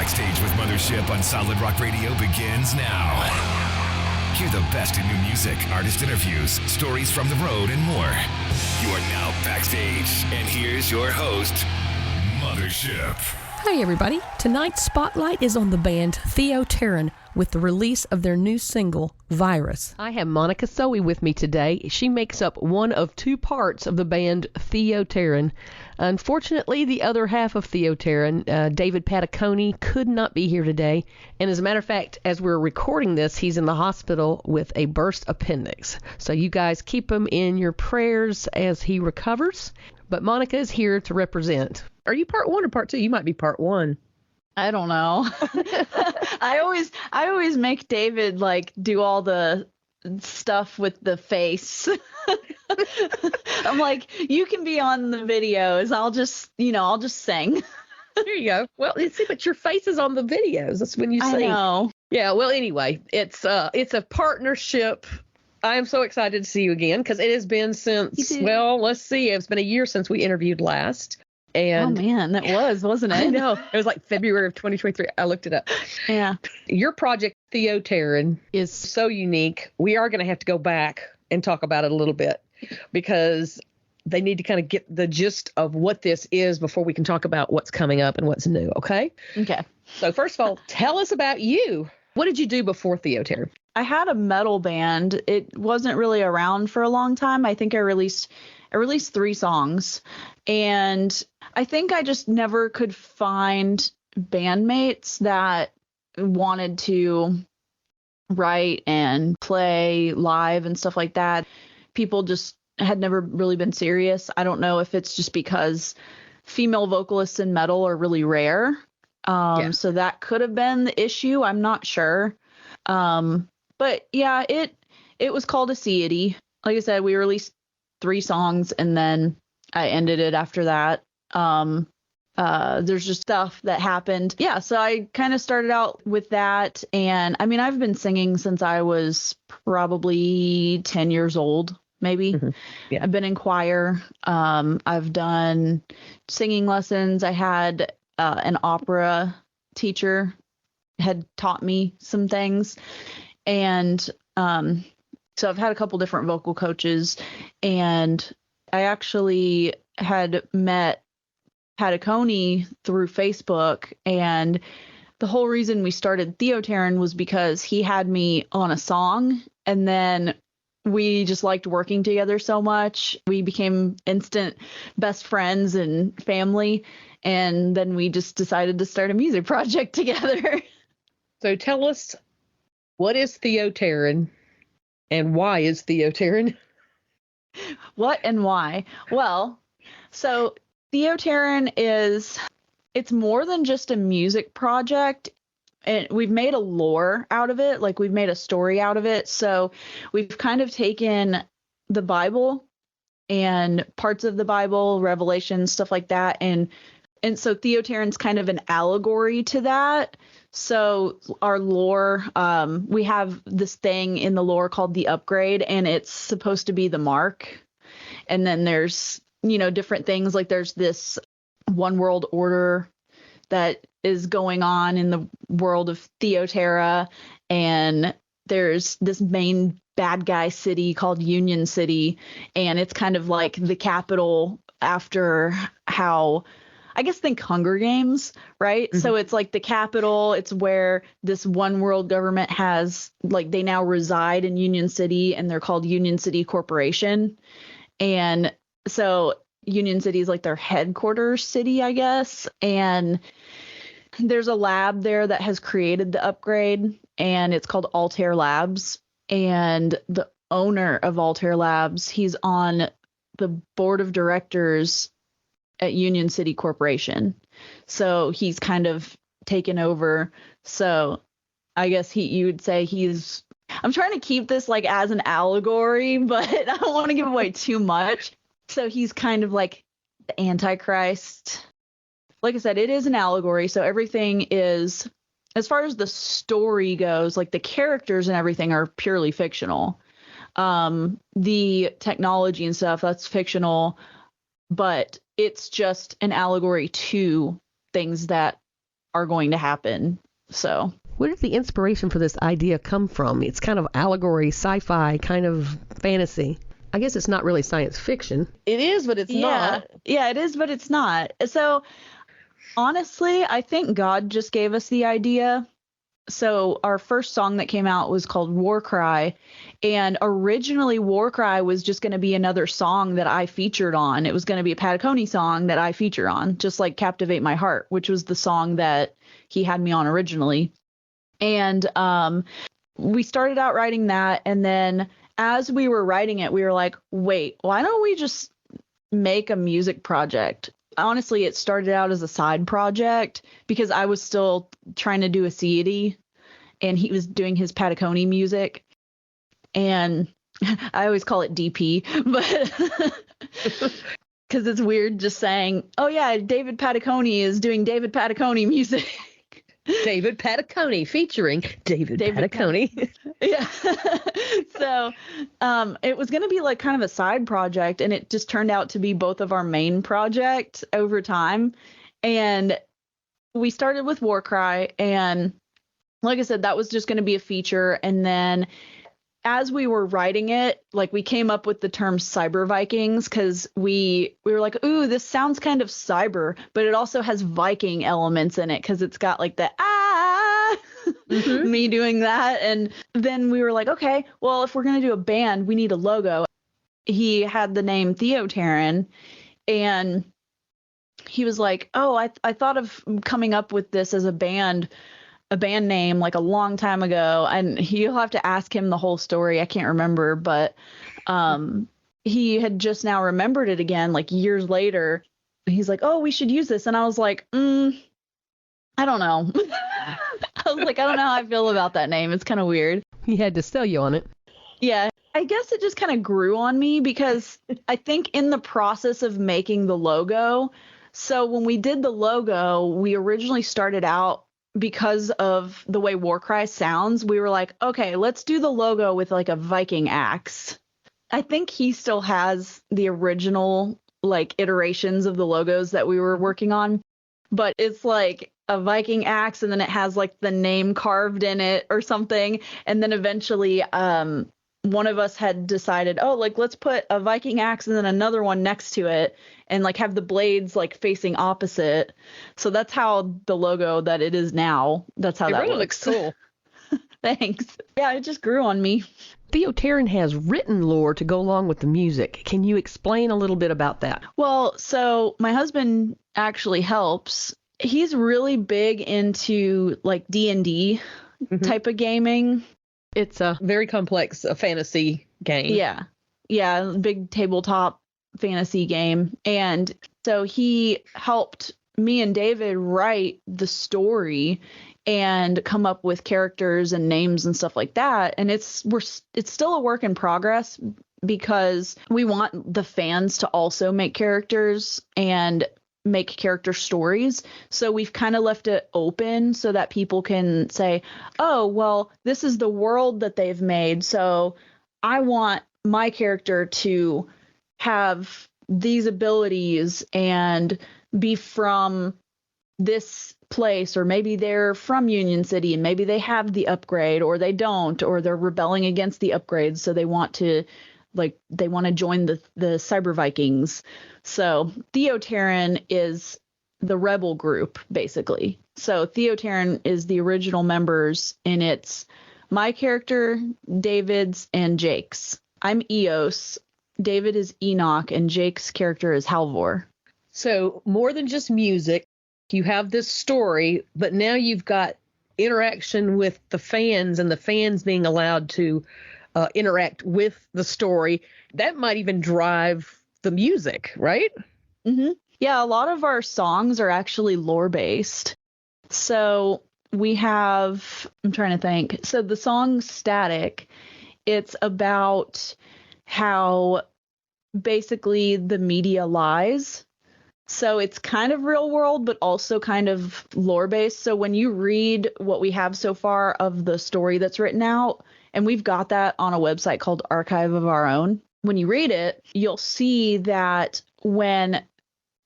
Backstage with Mothership on Solid Rock Radio begins now. Hear the best in new music, artist interviews, stories from the road, and more. You are now backstage, and here's your host, Mothership. Hi, everybody. Tonight's spotlight is on the band Theo Terran with the release of their new single, Virus. I have Monica Soe with me today. She makes up one of two parts of the band Theo Terran. Unfortunately, the other half of Theo Terran, David Pataconi, could not be here today. And as a matter of fact, as we're recording this, he's in the hospital with a burst appendix. So you guys keep him in your prayers as he recovers. But Monica is here to represent. Are you part one or part two? You might be part one. I don't know. I always make David do all the stuff with the face. I'm like, you can be on the videos. I'll just sing. There you go. Well, see, but your face is on the videos. That's when you sing. I know. Yeah. Well, anyway, it's a partnership. I am so excited to see you again because it has been since, let's see, it's been a year since we interviewed last. And oh man, that wasn't it? I know. It was like February of 2023. I looked it up. Yeah. Your project, Theo Terran, is so unique. We are going to have to go back and talk about it a little bit because they need to kind of get the gist of what this is before we can talk about what's coming up and what's new. Okay. Okay. So first of all, tell us about you. What did you do before Theo Terran? I had a metal band. It wasn't really around for a long time. I think I released 3 songs, and I think I just never could find bandmates that wanted to write and play live and stuff like that. People just had never really been serious. I don't know if it's just because female vocalists in metal are really rare. So that could have been the issue. I'm not sure. But yeah, it was called a deity. Like I said, we released 3 songs and then I ended it after that. There's just stuff that happened. Yeah, so I kind of started out with that. And I mean, I've been singing since I was probably 10 years old, maybe. Mm-hmm. Yeah. I've been in choir. I've done singing lessons. I had an opera teacher had taught me some things. And so I've had a couple different vocal coaches, and I actually had met Pataconi through Facebook, and the whole reason we started Theo Terran was because he had me on a song, and then we just liked working together so much. We became instant best friends and family, and then we just decided to start a music project together. So tell us, what is Theo Terran and why is Theo Terran? What and why? Well, so Theo Terran it's more than just a music project. And we've made a lore out of it, we've made a story out of it. So we've kind of taken the Bible and parts of the Bible, Revelation, stuff like that. And so Theo Terran's kind of an allegory to that. So our lore, we have this thing in the lore called the upgrade, and it's supposed to be the mark. And then there's, different things, like there's this one world order that is going on in the world of Theo Terra, and there's this main bad guy city called Union City, and it's kind of like the capital after how, I guess, think Hunger Games, right? Mm-hmm. So it's like the capital. It's where this one world government has, they now reside in Union City, and they're called Union City Corporation. And so Union City is their headquarters city, I guess. And there's a lab there that has created the upgrade, and it's called Altair Labs. And the owner of Altair Labs, he's on the board of directors at Union City Corporation. So he's kind of taken over. So I guess you would say I'm trying to keep this as an allegory, but I don't want to give away too much. So he's kind of like the Antichrist. Like I said, it is an allegory. So everything is, as far as the story goes, the characters and everything are purely fictional. The technology and stuff, that's fictional, but it's just an allegory to things that are going to happen. So where did the inspiration for this idea come from? It's kind of allegory, sci-fi, kind of fantasy. I guess it's not really science fiction. It is, but it's not. Yeah, it is, but it's not. So honestly, I think God just gave us the idea. So our first song that came out was called War Cry, and originally War Cry was just going to be another song that I featured on. It was going to be a Patagonia song that I feature on, just like Captivate My Heart, which was the song that he had me on originally. And we started out writing that, and then as we were writing it, we were like, wait, why don't we just make a music project? Honestly, it started out as a side project because I was still trying to do a CD and he was doing his Patagonia music. And I always call it DP, but because it's weird just saying, oh yeah, David Patagonia is doing David Patagonia music. David Patagonia featuring David Patagonia. Yeah. So it was going to be like kind of a side project, and it just turned out to be both of our main projects over time. And we started with War Cry, and like I said, that was just going to be a feature. And then as we were writing it, like we came up with the term cyber Vikings because we were like, ooh, this sounds kind of cyber, but it also has Viking elements in it because it's got like the me doing that. And then we were like, okay, well, if we're going to do a band, we need a logo. He had the name Theo Terran, and he was like, oh, I thought of coming up with this as a band name like a long time ago, and you'll have to ask him the whole story. I can't remember, but he had just now remembered it again, like years later. He's like, oh, we should use this. And I was like, I don't know. I was like, I don't know how I feel about that name. It's kind of weird. He had to sell you on it. Yeah. I guess it just kind of grew on me because I think in the process of making the logo, so when we did the logo, we originally started out because of the way Warcry sounds, we were like, okay, let's do the logo with like a Viking axe. I think he still has the original like iterations of the logos that we were working on, but it's like a Viking axe and then it has like the name carved in it or something. And then eventually one of us had decided, oh, like let's put a Viking axe and then another one next to it and like have the blades like facing opposite. So that's how the logo that it is now, that's how that looks cool. Thanks. Yeah, it just grew on me. Theo Terran has written lore to go along with the music. Can you explain a little bit about that? Well, so my husband actually helps. He's really big into like D&D type of gaming. It's a very complex fantasy game. Yeah, big tabletop fantasy game. And so he helped me and David write the story and come up with characters and names and stuff like that. And it's still a work in progress because we want the fans to also make characters and make character stories. So we've kind of left it open so that people can say, oh, well, this is the world that they've made. So I want my character to have these abilities and be from this place, or maybe they're from Union City and maybe they have the upgrade or they don't, or they're rebelling against the upgrades. So they want to join the Cyber Vikings. So Theo Terran is the rebel group, basically. So Theo Terran is the original members, and it's my character, David's, and Jake's. I'm Eos, David is Enoch, and Jake's character is Halvor. So more than just music, you have this story, but now you've got interaction with the fans and the fans being allowed to interact with the story. That might even drive the music, right? Mm-hmm. Yeah, a lot of our songs are actually lore-based. So we have, I'm trying to think. So the song Static, it's about how basically the media lies. So it's kind of real world, but also kind of lore based. So when you read what we have so far of the story that's written out, and we've got that on a website called Archive of Our Own, when you read it, you'll see that when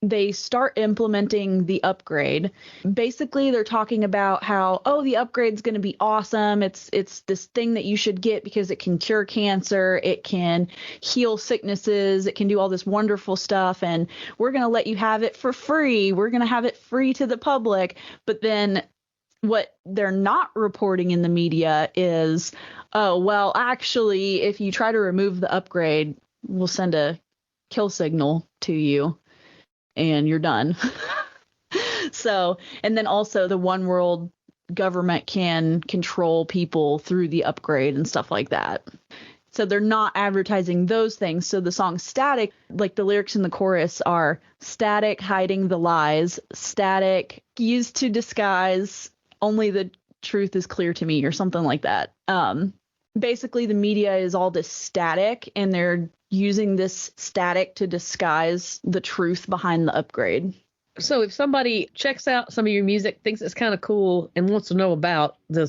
they start implementing the upgrade. Basically, they're talking about how, oh, the upgrade's going to be awesome. It's this thing that you should get because it can cure cancer, it can heal sicknesses, it can do all this wonderful stuff, and we're going to let you have it for free. We're going to have it free to the public. But then what they're not reporting in the media is, oh, well, actually, if you try to remove the upgrade, we'll send a kill signal to you and you're done. So, and then also the one world government can control people through the upgrade and stuff like that. So they're not advertising those things. So the song Static, like the lyrics in the chorus are static, hiding the lies, static, used to disguise, only the truth is clear to me, or something like that. Basically, the media is all this static, and they're using this static to disguise the truth behind the upgrade. So if somebody checks out some of your music, thinks it's kind of cool, and wants to know about the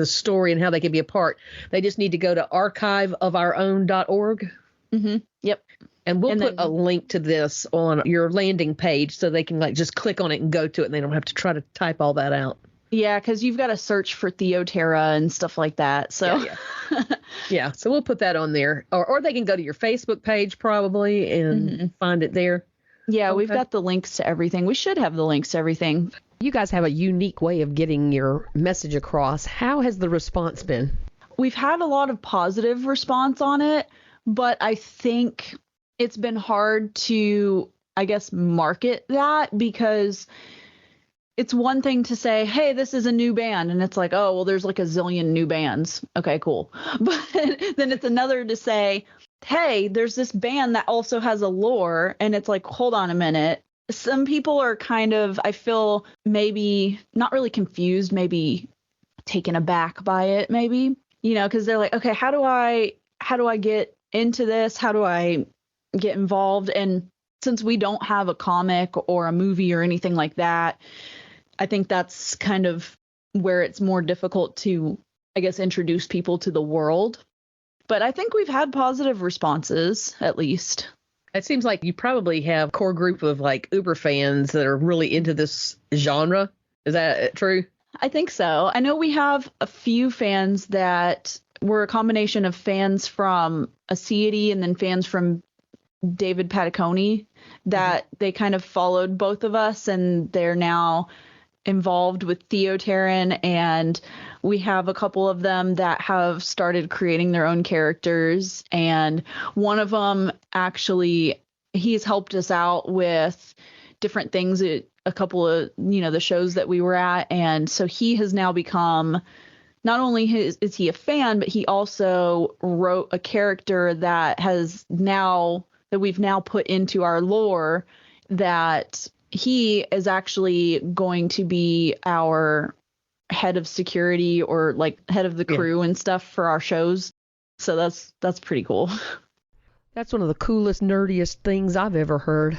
story and how they can be a part, they just need to go to archiveofourown.org. Mm-hmm. Yep. And we'll put a link to this on your landing page so they can just click on it and go to it, and they don't have to try to type all that out. Yeah, because you've got to search for Theo Terra and stuff like that. So yeah. So we'll put that on there, or they can go to your Facebook page probably and find it there. Yeah, we've got the links to everything. We should have the links to everything. You guys have a unique way of getting your message across. How has the response been? We've had a lot of positive response on it, but I think it's been hard to, I guess, market that, because it's one thing to say, hey, this is a new band. And it's like, oh, well, there's like a zillion new bands. Okay, cool. But then it's another to say, hey, there's this band that also has a lore. And it's like, hold on a minute. Some people are kind of, I feel, maybe not really confused, maybe taken aback by it, maybe, because they're like, okay, how do I get into this? How do I get involved? And since we don't have a comic or a movie or anything like that, I think that's kind of where it's more difficult to, I guess, introduce people to the world. But I think we've had positive responses, at least. It seems like you probably have a core group of Uber fans that are really into this genre. Is that true? I think so. I know we have a few fans that were a combination of fans from Aseity and then fans from David Pataconi that they kind of followed both of us, and they're now involved with Theo Terran, and we have a couple of them that have started creating their own characters, and one of them actually, he's helped us out with different things at a couple of the shows that we were at, and so he has now become, not only is he a fan, but he also wrote a character that we've now put into our lore, that he is actually going to be our head of security, or head of the crew and stuff for our shows. So that's pretty cool. That's one of the coolest, nerdiest things I've ever heard.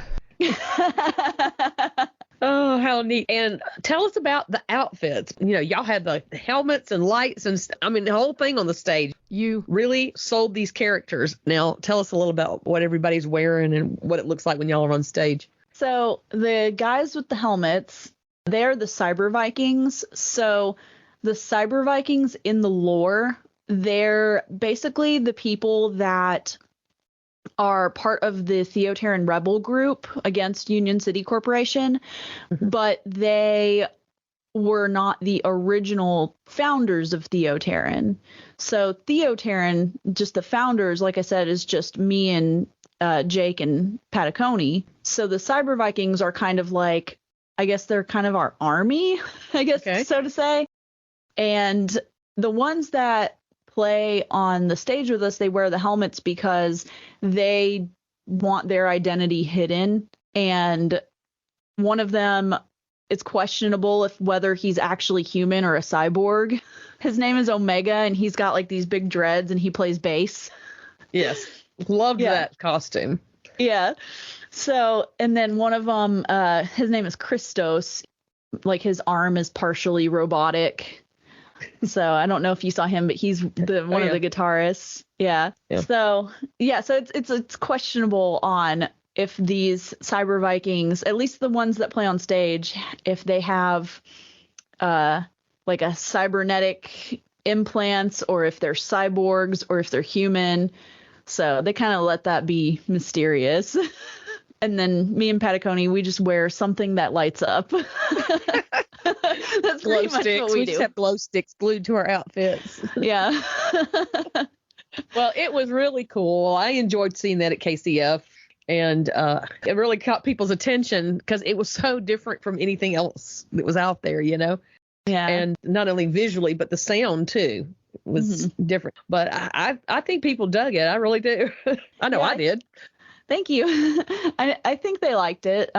Oh, how neat. And tell us about the outfits. Y'all had the helmets and lights and the whole thing on the stage. You really sold these characters. Now tell us a little about what everybody's wearing and what it looks like when y'all are on stage. So the guys with the helmets, they're the Cyber Vikings. So the Cyber Vikings in the lore, they're basically the people that are part of the Theo Terran rebel group against Union City Corporation, but they were not the original founders of Theo Terran. So Theo Terran, just the founders, like I said, is just me and Jake and Pataconi. So the Cyber Vikings are kind of I guess they're kind of our army, I guess, so to say. And the ones that play on the stage with us, they wear the helmets because they want their identity hidden. And one of them, it's questionable whether he's actually human or a cyborg. His name is Omega, and he's got these big dreads, and he plays bass. Yes. Loved that costume. Yeah. So, and then one of them, his name is Christos. His arm is partially robotic. So I don't know if you saw him, but he's one of the guitarists. Yeah. So it's questionable on if these cyber Vikings, at least the ones that play on stage, if they have like a cybernetic implants, or if they're cyborgs, or if they're human. So they kind of let that be mysterious. And then me and Pataconi, we just wear something that lights up. That's glow pretty much sticks. what we We do. just have glow sticks glued to our outfits. Yeah. Well, it was really cool. I enjoyed seeing that at KCF, and it really caught people's attention because it was so different from anything else that was out there, you know? Yeah. And not only visually, but the sound too was different. But I think people dug it. I really do. I know I did. Thank you. I think they liked it.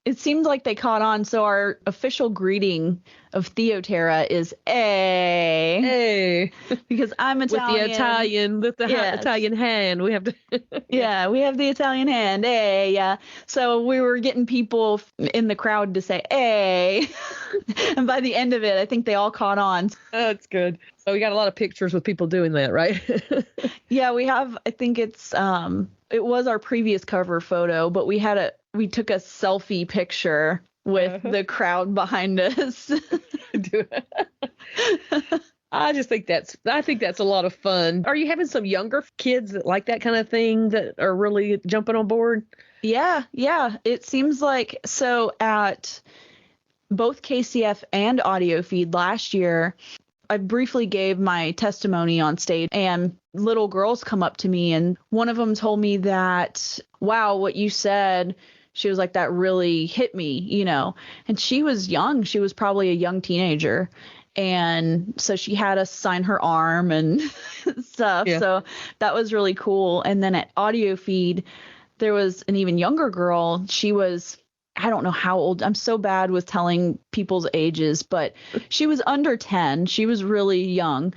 It seemed like they caught on. So our official greeting of Theo Terra is "Hey," Hey, because I'm Italian. With the Italian hand, we have to. Yeah, we have the Italian hand. Hey, yeah. So we were getting people in the crowd to say "Hey," and by the end of it, I think they all caught on. Oh, it's good. So we got a lot of pictures with people doing that, right? Yeah, we have. I think it's it was our previous cover photo, but we took a selfie picture with the crowd behind us. I think that's a lot of fun. Are you having some younger kids that like that kind of thing that are really jumping on board? Yeah. It seems like so at both KCF and Audio Feed last year, I briefly gave my testimony on stage, and little girls come up to me, and one of them told me that, wow, what you said, she was like, that really hit me, you know. And she was young. She was probably a young teenager. And so she had us sign her arm and stuff. Yeah. So that was really cool. And then at Audio Feed, there was an even younger girl. She was, I don't know how old. I'm so bad with telling people's ages, but she was under 10. She was really young.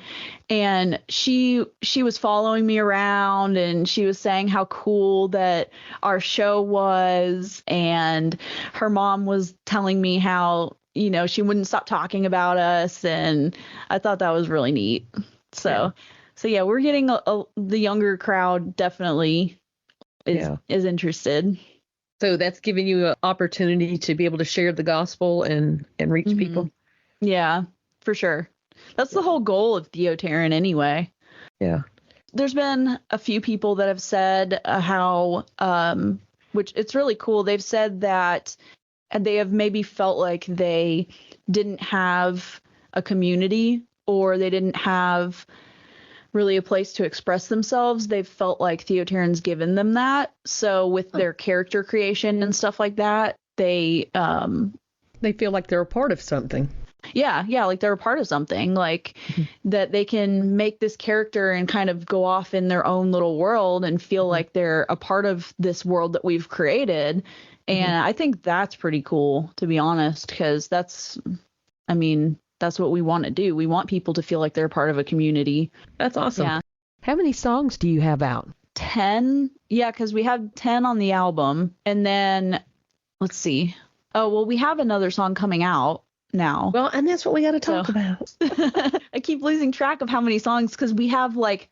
And she was following me around, and she was saying how cool that our show was. And her mom was telling me how, you know, she wouldn't stop talking about us. And I thought that was really neat. So yeah, we're getting the younger crowd definitely is interested. So that's giving you an opportunity to be able to share the gospel and reach people. Yeah, for sure. That's the whole goal of Theo Terran anyway. Yeah. There's been a few people that have said how, which it's really cool. They've said that they have maybe felt like they didn't have a community, or they didn't have really a place to express themselves. They've felt like Theo Terran's given them that. So with their character creation and stuff like that, they feel like they're a part of something. Yeah, like they're a part of something, like that they can make this character and kind of go off in their own little world and feel like they're a part of this world that we've created. And I think that's pretty cool, to be honest, because that's what we want to do. We want people to feel like they're part of a community. That's awesome. Yeah. How many songs do you have out? 10. Yeah, because we have 10 on the album. And then, let's see. Oh, well, we have another song coming out now. Well, and that's what we got to talk about. I keep losing track of how many songs, because we have like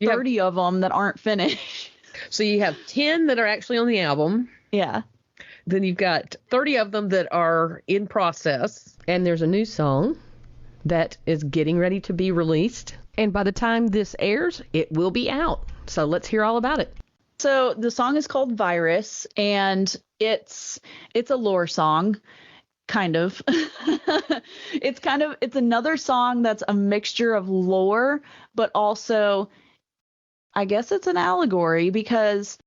30 of them that aren't finished. So you have 10 that are actually on the album. Yeah. Then you've got 30 of them that are in process. And there's a new song that is getting ready to be released. And by the time this airs, it will be out. So let's hear all about it. So the song is called Virus, and it's a lore song, kind of. It's another song that's a mixture of lore, but also I guess it's an allegory, because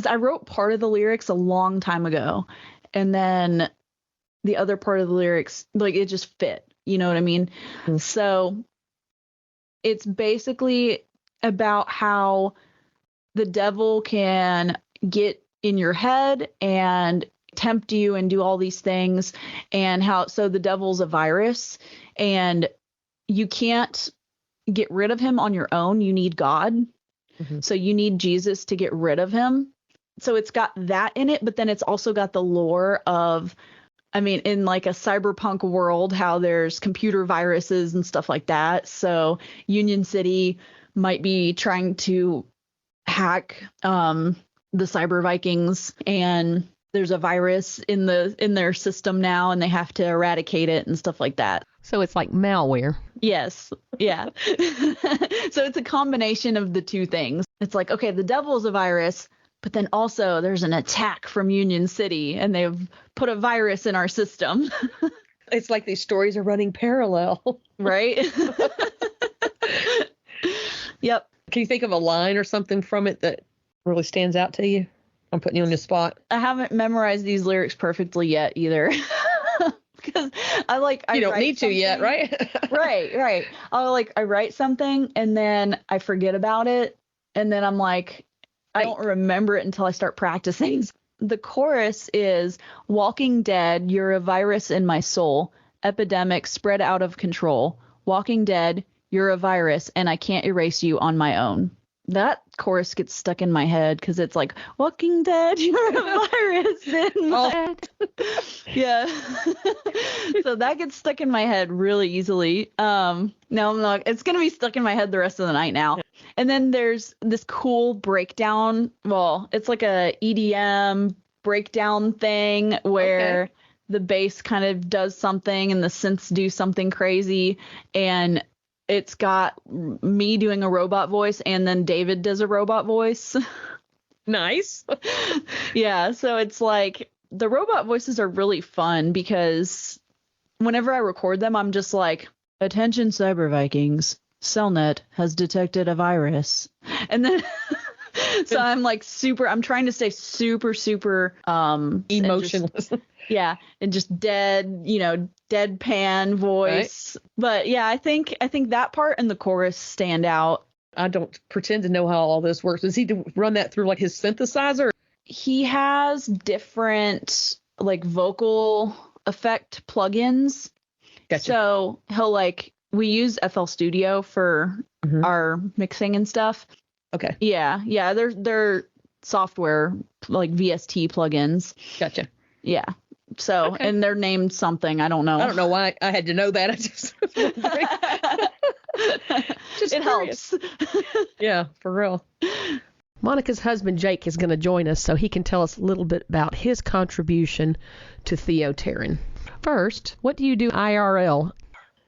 I wrote part of the lyrics a long time ago, and then the other part of the lyrics, like, it just fit. You know what I mean? Mm-hmm. So it's basically about how the devil can get in your head and tempt you and do all these things, and so the devil's a virus, and you can't get rid of him on your own. You need God. Mm-hmm. So you need Jesus to get rid of him. So it's got that in it, but then it's also got the lore of, in like a cyberpunk world, how there's computer viruses and stuff like that. So Union City might be trying to hack the Cyber Vikings, and there's a virus in their system now, and they have to eradicate it and stuff like that. So it's like malware. Yes. Yeah. So it's a combination of the two things. It's like, okay, the devil is a virus, but then also there's an attack from Union City, and they've put a virus in our system. It's like these stories are running parallel. Right? Yep. Can you think of a line or something from it that really stands out to you? I'm putting you on the spot. I haven't memorized these lyrics perfectly yet either. Because you don't need to yet, right? Right. I write something and then I forget about it. And then I'm like, I don't remember it until I start practicing. The chorus is Walking Dead, you're a virus in my soul. Epidemic spread out of control. Walking Dead, you're a virus and I can't erase you on my own. That chorus gets stuck in my head because it's like, Walking Dead, you're a virus in my head. Yeah. So that gets stuck in my head really easily. No, I'm not. It's going to be stuck in my head the rest of the night now. And then there's this cool breakdown. Well, it's like a EDM breakdown thing where the bass kind of does something and the synths do something crazy. And it's got me doing a robot voice, and then David does a robot voice. Nice. Yeah, so it's like the robot voices are really fun because whenever I record them, I'm just like, attention Cyber Vikings, Cellnet has detected a virus. And then so I'm like I'm trying to stay super emotionless. And just deadpan voice. Right. But yeah, I think that part and the chorus stand out. I don't pretend to know how all this works. Does he run that through like his synthesizer? He has different like vocal effect plugins. Gotcha. So we use FL Studio for our mixing and stuff. Okay. Yeah. They're software like VST plugins. Gotcha. Yeah. So, and they're named something. I don't know. I don't know why I had to know that. I just it helps. Yeah, for real. Monica's husband, Jake, is going to join us so he can tell us a little bit about his contribution to Theo Terran. First, what do you do IRL?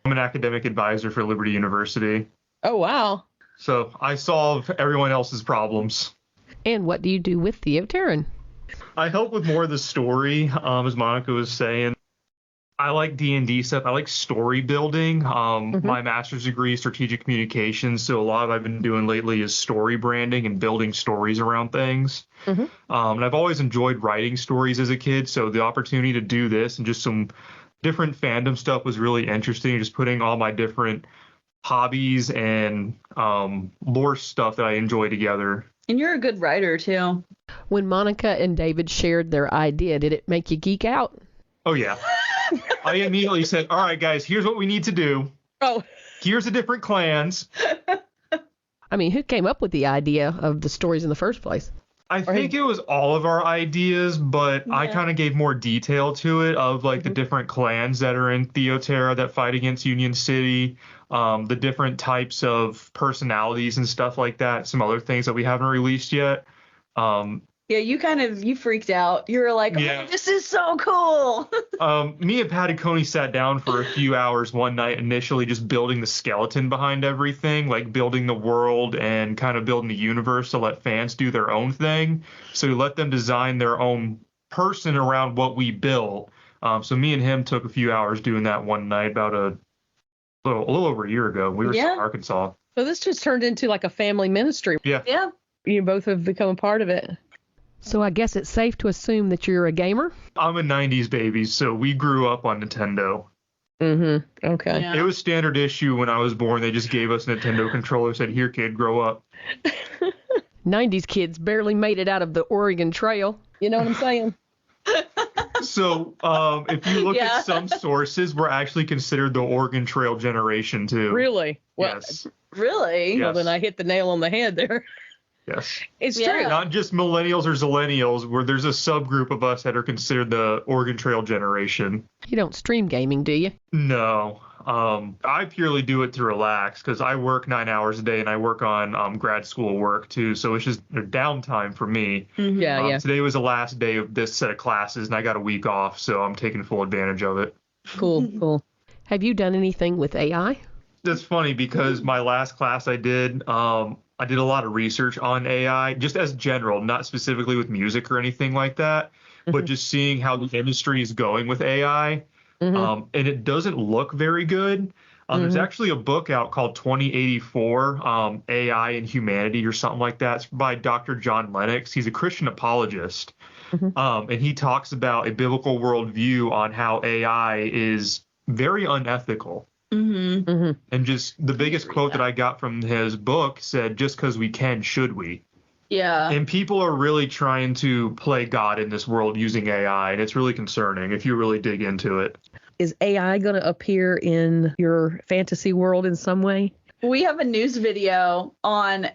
I'm an academic advisor for Liberty University. Oh, wow. So I solve everyone else's problems. And what do you do with Theo Terran? I help with more of the story, as Monica was saying. I like D&D stuff. I like story building. My master's degree is strategic communications, so a lot of what I've been doing lately is story branding and building stories around things. And I've always enjoyed writing stories as a kid, so the opportunity to do this and just some different fandom stuff was really interesting, just putting all my different hobbies and lore stuff that I enjoy together. And you're a good writer, too. When Monica and David shared their idea, did it make you geek out? Oh, yeah. I immediately said, all right, guys, here's what we need to do. Oh. Here's the different clans. I mean, who came up with the idea of the stories in the first place? I think it was all of our ideas, but I kind of gave more detail to it of like the different clans that are in Theo Terra that fight against Union City, the different types of personalities and stuff like that, some other things that we haven't released yet. Yeah, you freaked out. You were like, oh, this is so cool. Me and Patty Coney sat down for a few hours one night initially just building the skeleton behind everything, like building the world and kind of building the universe to let fans do their own thing. So we let them design their own person around what we built. So me and him took a few hours doing that one night about a little over a year ago. We were still in Arkansas. So this just turned into like a family ministry. Yeah. Yeah. You both have become a part of it. So I guess it's safe to assume that you're a gamer? I'm a 90s baby, so we grew up on Nintendo. Okay. Yeah. It was standard issue when I was born. They just gave us a Nintendo controller, said, here, kid, grow up. 90s kids barely made it out of the Oregon Trail. You know what I'm saying? So if you look at some sources, we're actually considered the Oregon Trail generation, too. Really? Well, yes. Really? Yes. Well, then I hit the nail on the head there. Yes. It's true. Not just millennials or zillennials, where there's a subgroup of us that are considered the Oregon Trail generation. You don't stream gaming, do you? No. I purely do it to relax because I work 9 hours a day and I work on grad school work too. So it's just downtime for me. Mm-hmm. Yeah. Today was the last day of this set of classes and I got a week off, so I'm taking full advantage of it. Cool. Have you done anything with AI? That's funny because my last class I did a lot of research on AI, just as general, not specifically with music or anything like that, but just seeing how the industry is going with AI. And it doesn't look very good. There's actually a book out called 2084, AI and Humanity or something like that. It's by Dr. John Lennox. He's a Christian apologist. And he talks about a biblical worldview on how AI is very unethical. And just the biggest quote that I got from his book said, just because we can, should we? Yeah. And people are really trying to play God in this world using AI, and it's really concerning if you really dig into it. Is AI going to appear in your fantasy world in some way? We have a news video on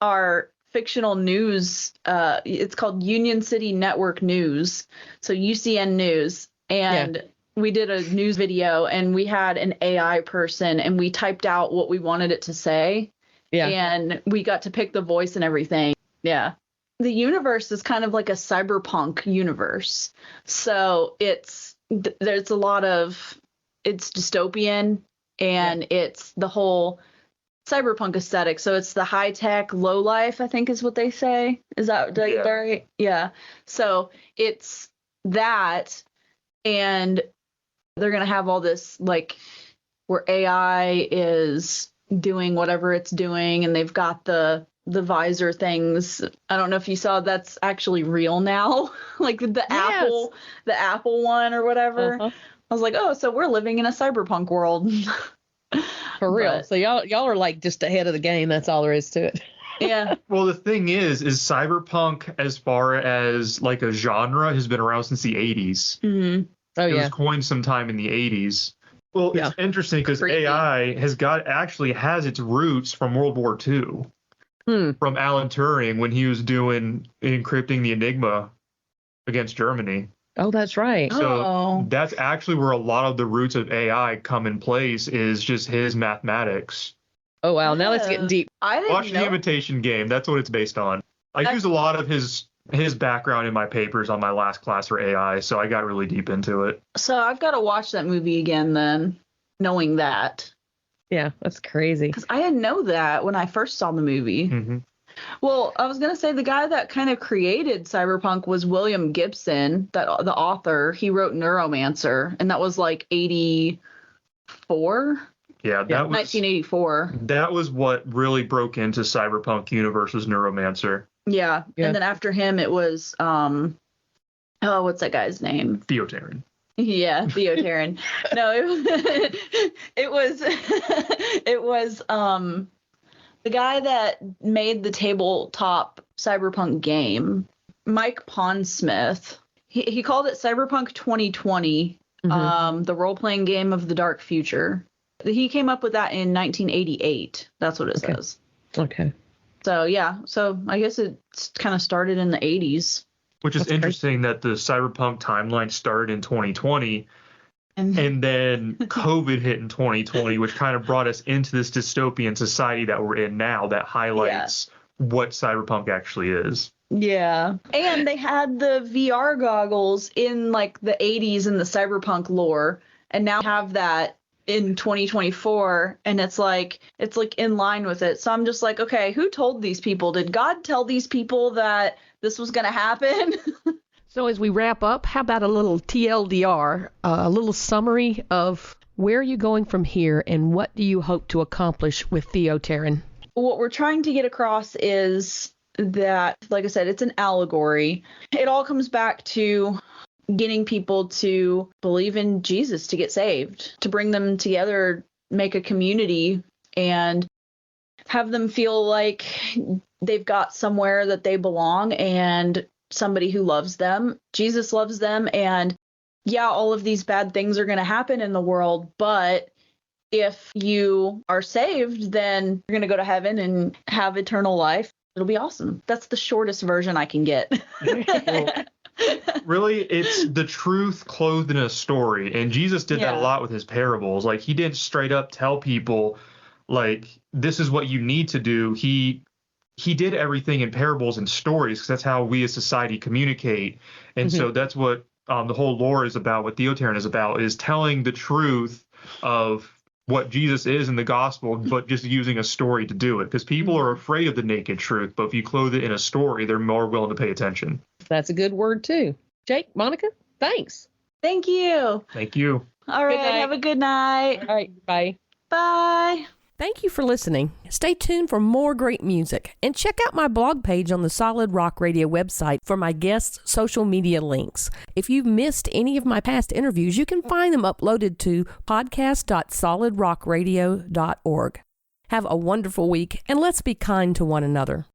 our fictional news. It's called Union City Network News. So UCN News. And we did a news video and we had an AI person and we typed out what we wanted it to say. Yeah. And we got to pick the voice and everything. Yeah. The universe is kind of like a cyberpunk universe. So there's a lot of, it's dystopian and it's the whole cyberpunk aesthetic. So it's the high tech, low life, I think is what they say. Is that right? Yeah. So it's that, and they're going to have all this like where AI is doing whatever it's doing, and they've got the visor things. I don't know if you saw, that's actually real now. Like the Apple one or whatever. I was like, oh, so we're living in a cyberpunk world. For real. So y'all are like just ahead of the game. That's all there is to it. Yeah. Well, the thing is cyberpunk, as far as like a genre, has been around since the 80s. Mm-hmm. Oh, it was coined sometime in the 80s. Well, it's interesting because AI has its roots from World War II. From Alan Turing when he was encrypting the Enigma against Germany. Oh, that's right. So that's actually where a lot of the roots of AI come in place, is just his mathematics. Oh, wow. Now let's get deep. Watch The Imitation Game. That's what it's based on. I used a lot of his background in my papers on my last class for AI, so I got really deep into it. So I've got to watch that movie again then, knowing that. Yeah, that's crazy. Because I didn't know that when I first saw the movie. Mm-hmm. Well, I was going to say the guy that kind of created Cyberpunk was William Gibson, the author. He wrote Neuromancer, and that was like 84? Yeah, that was 1984. That was what really broke into Cyberpunk universe, was Neuromancer. Yeah. And then after him it was what's that guy's name? Theo Terran. Yeah, Theo Terran. No, it was the guy that made the tabletop Cyberpunk game, Mike Pondsmith. He called it Cyberpunk 2020, the role-playing game of the dark future. He came up with that in 1988. That's what it says. Okay. So yeah, I guess it's kind of started in the 80s. Which is interesting that the Cyberpunk timeline started in 2020, and then COVID hit in 2020, which kind of brought us into this dystopian society that we're in now that highlights what Cyberpunk actually is. Yeah. And they had the VR goggles in like the 80s in the Cyberpunk lore, and now have that in 2024, and it's like in line with it. So I'm just like, okay, who told these people? Did God tell these people that this was going to happen? So as we wrap up, how about a little TLDR, a little summary of where are you going from here and what do you hope to accomplish with Theo Terran? What we're trying to get across is that, like I said, it's an allegory. It all comes back to getting people to believe in Jesus, to get saved, to bring them together, make a community, and have them feel like they've got somewhere that they belong and somebody who loves them. Jesus loves them, and all of these bad things are going to happen in the world, but if you are saved, then you're going to go to heaven and have eternal life. It'll be awesome. That's the shortest version I can get. Really, it's the truth clothed in a story. And Jesus did that a lot with his parables. Like, he didn't straight up tell people, like, this is what you need to do. He did everything in parables and stories because that's how we as society communicate. And so that's what the whole lore is about, what Theo Terran is about, is telling the truth of what Jesus is in the gospel, but just using a story to do it. Because people are afraid of the naked truth, but if you clothe it in a story, they're more willing to pay attention. That's a good word, too. Jake, Monica, thanks. Thank you. Thank you. All right. Have a good night. All right. Bye. Bye. Thank you for listening. Stay tuned for more great music and check out my blog page on the Solid Rock Radio website for my guests' social media links. If you've missed any of my past interviews, you can find them uploaded to podcast.solidrockradio.org. Have a wonderful week and let's be kind to one another.